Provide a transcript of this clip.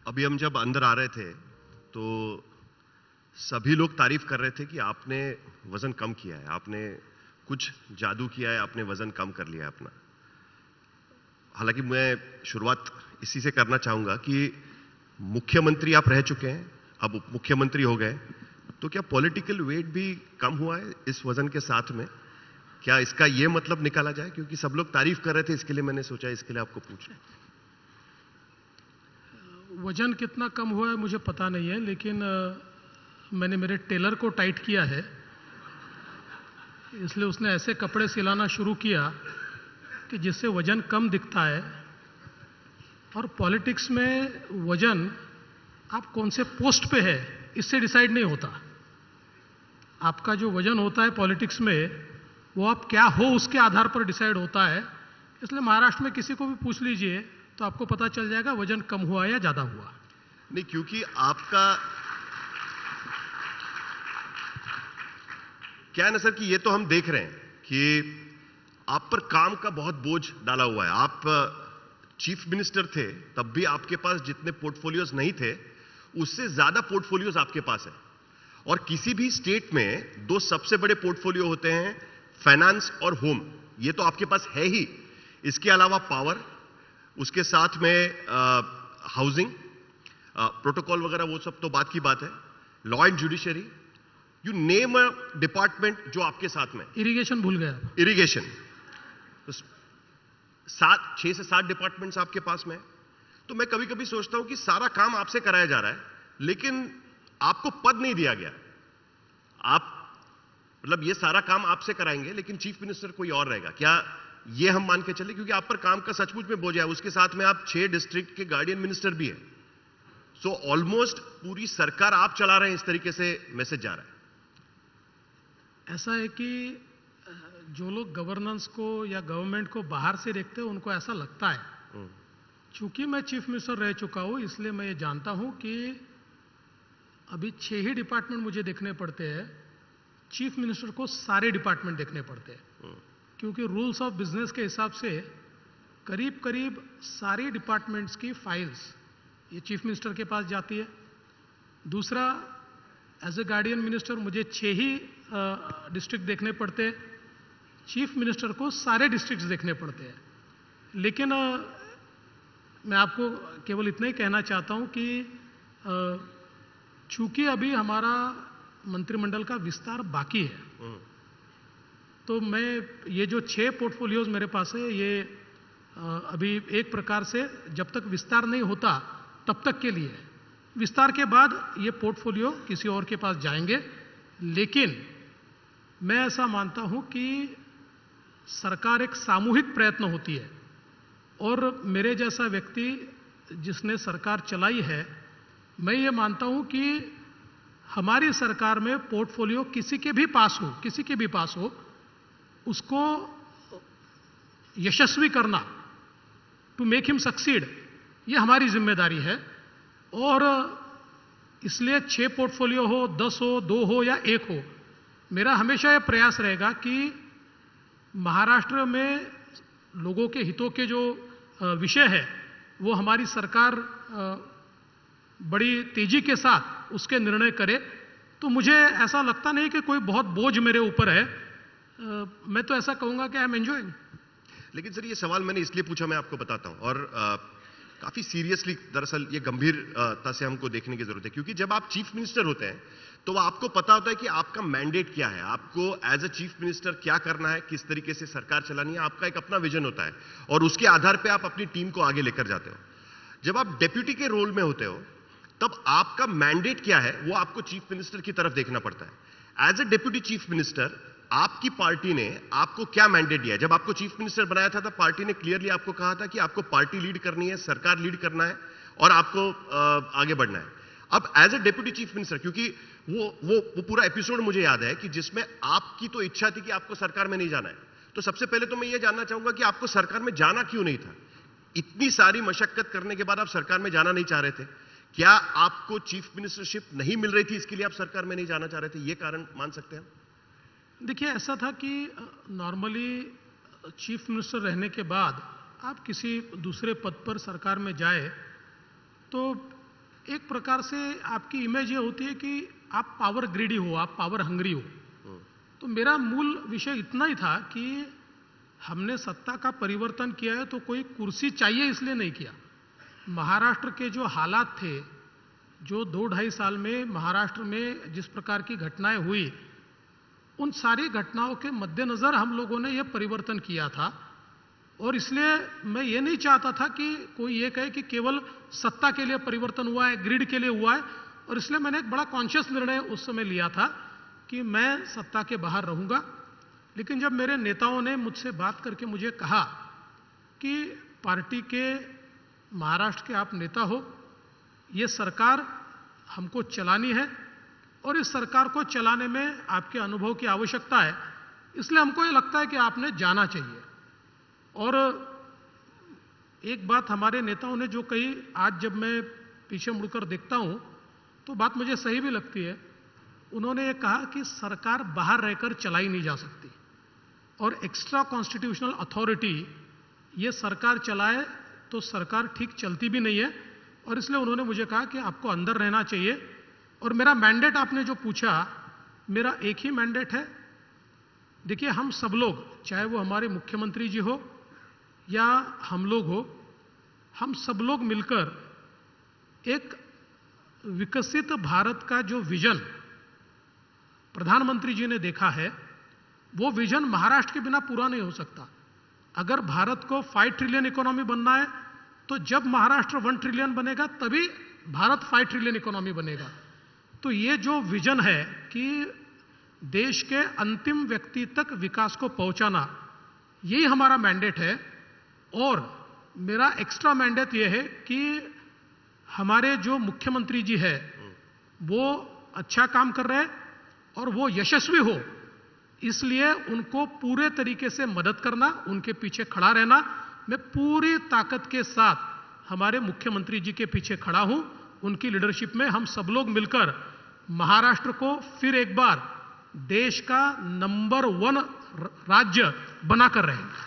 अभी हम जब अंदर आ रहे थे तो सभी लोग तारीफ कर रहे थे कि आपने वजन कम किया है, आपने कुछ जादू किया है, आपने वजन कम कर लिया है अपना। हालांकि मैं शुरुआत इसी से करना चाहूंगा कि मुख्यमंत्री आप रह चुके हैं, अब उप मुख्यमंत्री हो गए, तो क्या पॉलिटिकल वेट भी कम हुआ है इस वजन के साथ में? क्या इसका ये मतलब निकाला जाए? क्योंकि सब लोग तारीफ कर रहे थे, इसके लिए मैंने सोचा इसके लिए आपको पूछ लें। वजन कितना कम हुआ है मुझे पता नहीं है, लेकिन मैंने मेरे टेलर को टाइट किया है, इसलिए उसने ऐसे कपड़े सिलाना शुरू किया कि जिससे वजन कम दिखता है। और पॉलिटिक्स में वजन आप कौन से पोस्ट पे है इससे डिसाइड नहीं होता। आपका जो वजन होता है पॉलिटिक्स में, वो आप क्या हो उसके आधार पर डिसाइड होता है। इसलिए महाराष्ट्र में किसी को भी पूछ लीजिए तो आपको पता चल जाएगा वजन कम हुआ या ज्यादा हुआ। नहीं, क्योंकि आपका क्या है ना सर कि ये तो हम देख रहे हैं कि आप पर काम का बहुत बोझ डाला हुआ है। आप चीफ मिनिस्टर थे, तब भी आपके पास जितने पोर्टफोलियोज नहीं थे उससे ज्यादा पोर्टफोलियोज आपके पास है। और किसी भी स्टेट में दो सबसे बड़े पोर्टफोलियो होते हैं, फाइनेंस और होम। ये तो आपके पास है ही। इसके अलावा पावर, उसके साथ में हाउसिंग, प्रोटोकॉल वगैरह, वो सब तो बात की बात है। Law and judiciary, you name a department जो आपके साथ में। इरिगेशन भूल गया। इरिगेशन, तो 6 से 7 डिपार्टमेंट्स आपके पास में है। तो मैं कभी कभी सोचता हूं कि सारा काम आपसे कराया जा रहा है, लेकिन आपको पद नहीं दिया गया। आप मतलब ये सारा काम आपसे कराएंगे, लेकिन चीफ मिनिस्टर कोई और रहेगा। क्या ये हम मान के चले? क्योंकि आप पर काम का सचमुच में बोझ है। उसके साथ में आप 6 डिस्ट्रिक्ट के गार्डियन मिनिस्टर भी हैं। सो ऑलमोस्ट पूरी सरकार आप चला रहे हैं, इस तरीके से मैसेज जा रहा है। ऐसा है कि जो लोग गवर्नेंस को या गवर्नमेंट को बाहर से देखते हैं उनको ऐसा लगता है। चूंकि मैं चीफ मिनिस्टर रह चुका हूं, इसलिए मैं ये जानता हूं कि अभी 6 ही डिपार्टमेंट मुझे देखने पड़ते हैं। चीफ मिनिस्टर को सारे डिपार्टमेंट देखने पड़ते हैं, क्योंकि रूल्स ऑफ बिजनेस के हिसाब से करीब करीब सारी डिपार्टमेंट्स की फाइल्स ये चीफ मिनिस्टर के पास जाती है। दूसरा, एज ए गार्डियन मिनिस्टर मुझे 6 ही डिस्ट्रिक्ट देखने पड़ते हैं। चीफ मिनिस्टर को सारे डिस्ट्रिक्ट्स देखने पड़ते हैं। लेकिन मैं आपको केवल इतना ही कहना चाहता हूं कि चूंकि अभी हमारा मंत्रिमंडल का विस्तार बाकी है, तो मैं ये जो 6 पोर्टफोलियोज मेरे पास है, ये अभी एक प्रकार से जब तक विस्तार नहीं होता तब तक के लिए है। विस्तार के बाद ये पोर्टफोलियो किसी और के पास जाएंगे। लेकिन मैं ऐसा मानता हूं कि सरकार एक सामूहिक प्रयत्न होती है, और मेरे जैसा व्यक्ति जिसने सरकार चलाई है, मैं ये मानता हूं कि हमारी सरकार में पोर्टफोलियो किसी के भी पास हो, उसको यशस्वी करना, टू मेक हिम सक्सीड, ये हमारी जिम्मेदारी है। और इसलिए 6 पोर्टफोलियो हो, 10 हो, 2 हो या 1 हो, मेरा हमेशा यह प्रयास रहेगा कि महाराष्ट्र में लोगों के हितों के जो विषय है वो हमारी सरकार बड़ी तेजी के साथ उसके निर्णय करे। तो मुझे ऐसा लगता नहीं कि कोई बहुत बोझ मेरे ऊपर है। मैं तो ऐसा कहूंगा कि आई एम एंजॉयिंग। लेकिन सर, ये सवाल मैंने इसलिए पूछा, मैं आपको बताता हूं, और काफी सीरियसली, दरअसल ये गंभीरता से हमको देखने की जरूरत है। क्योंकि जब आप चीफ मिनिस्टर होते हैं तो आपको पता होता है कि आपका मैंडेट क्या है, आपको एज अ चीफ मिनिस्टर क्या करना है, किस तरीके से सरकार चलानी है। आपका एक अपना विजन होता है, और उसके आधार पर आप अपनी टीम को आगे लेकर जाते हो। जब आप डेप्यूटी के रोल में होते हो, तब आपका मैंडेट क्या है वो आपको चीफ मिनिस्टर की तरफ देखना पड़ता है। As a deputy chief minister आपकी पार्टी ने आपको क्या मैंडेट दिया है? जब आपको चीफ मिनिस्टर बनाया था, तब पार्टी ने क्लियरली आपको कहा था कि आपको पार्टी लीड करनी है, सरकार लीड करना है, और आपको आगे बढ़ना है। अब as a deputy chief minister, क्योंकि वो पूरा एपिसोड मुझे याद है कि जिसमें आपकी तो इच्छा थी कि आपको सरकार में नहीं जाना है, तो सबसे पहले तो मैं ये जानना चाहूंगा कि आपको सरकार में जाना क्यों नहीं था? इतनी सारी मशक्कत करने के बाद आप सरकार में जाना नहीं चाह रहे थे। क्या आपको चीफ मिनिस्टरशिप नहीं मिल रही थी, इसके लिए आप सरकार में नहीं जाना चाह रहे थे? ये कारण मान सकते हैं? देखिए, ऐसा था कि नॉर्मली चीफ मिनिस्टर रहने के बाद आप किसी दूसरे पद पर सरकार में जाए तो एक प्रकार से आपकी इमेज ये होती है कि आप पावर ग्रीडी हो, आप पावर हंग्री हो। तो मेरा मूल विषय इतना ही था कि हमने सत्ता का परिवर्तन किया है तो कोई कुर्सी चाहिए इसलिए नहीं किया। महाराष्ट्र के जो हालात थे, जो 2-2.5 साल में महाराष्ट्र में जिस प्रकार की घटनाएं हुई, उन सारी घटनाओं के मद्देनजर हम लोगों ने यह परिवर्तन किया था। और इसलिए मैं ये नहीं चाहता था कि कोई ये कहे कि केवल सत्ता के लिए परिवर्तन हुआ है, ग्रिड के लिए हुआ है। और इसलिए मैंने एक बड़ा कॉन्शियस निर्णय उस समय लिया था कि मैं सत्ता के बाहर रहूंगा। लेकिन जब मेरे नेताओं ने मुझसे बात करके मुझे कहा कि पार्टी के महाराष्ट्र के आप नेता हो, ये सरकार हमको चलानी है और इस सरकार को चलाने में आपके अनुभव की आवश्यकता है, इसलिए हमको ये लगता है कि आपने जाना चाहिए। और एक बात हमारे नेताओं ने जो कही, आज जब मैं पीछे मुड़कर देखता हूं तो बात मुझे सही भी लगती है। उन्होंने ये कहा कि सरकार बाहर रहकर चलाई नहीं जा सकती और एक्स्ट्रा कॉन्स्टिट्यूशनल अथॉरिटी ये सरकार चलाए तो सरकार ठीक चलती भी नहीं है। और इसलिए उन्होंने मुझे कहा कि आपको अंदर रहना चाहिए। और मेरा मैंडेट आपने जो पूछा, मेरा एक ही मैंडेट है। देखिए, हम सब लोग, चाहे वो हमारे मुख्यमंत्री जी हो या हम लोग हो, हम सब लोग मिलकर एक विकसित भारत का जो विजन प्रधानमंत्री जी ने देखा है, वो विजन महाराष्ट्र के बिना पूरा नहीं हो सकता। अगर भारत को 5 ट्रिलियन इकोनॉमी बनना है तो जब महाराष्ट्र 1 ट्रिलियन बनेगा तभी भारत 5 ट्रिलियन इकोनॉमी बनेगा। तो ये जो विजन है कि देश के अंतिम व्यक्ति तक विकास को पहुंचाना, यही हमारा मैंडेट है। और मेरा एक्स्ट्रा मैंडेट ये है कि हमारे जो मुख्यमंत्री जी है वो अच्छा काम कर रहे हैं और वो यशस्वी हो, इसलिए उनको पूरे तरीके से मदद करना, उनके पीछे खड़ा रहना। मैं पूरी ताकत के साथ हमारे मुख्यमंत्री जी के पीछे खड़ा हूं। उनकी लीडरशिप में हम सब लोग मिलकर महाराष्ट्र को फिर एक बार देश का नंबर 1 राज्य बनाकर रहेंगे।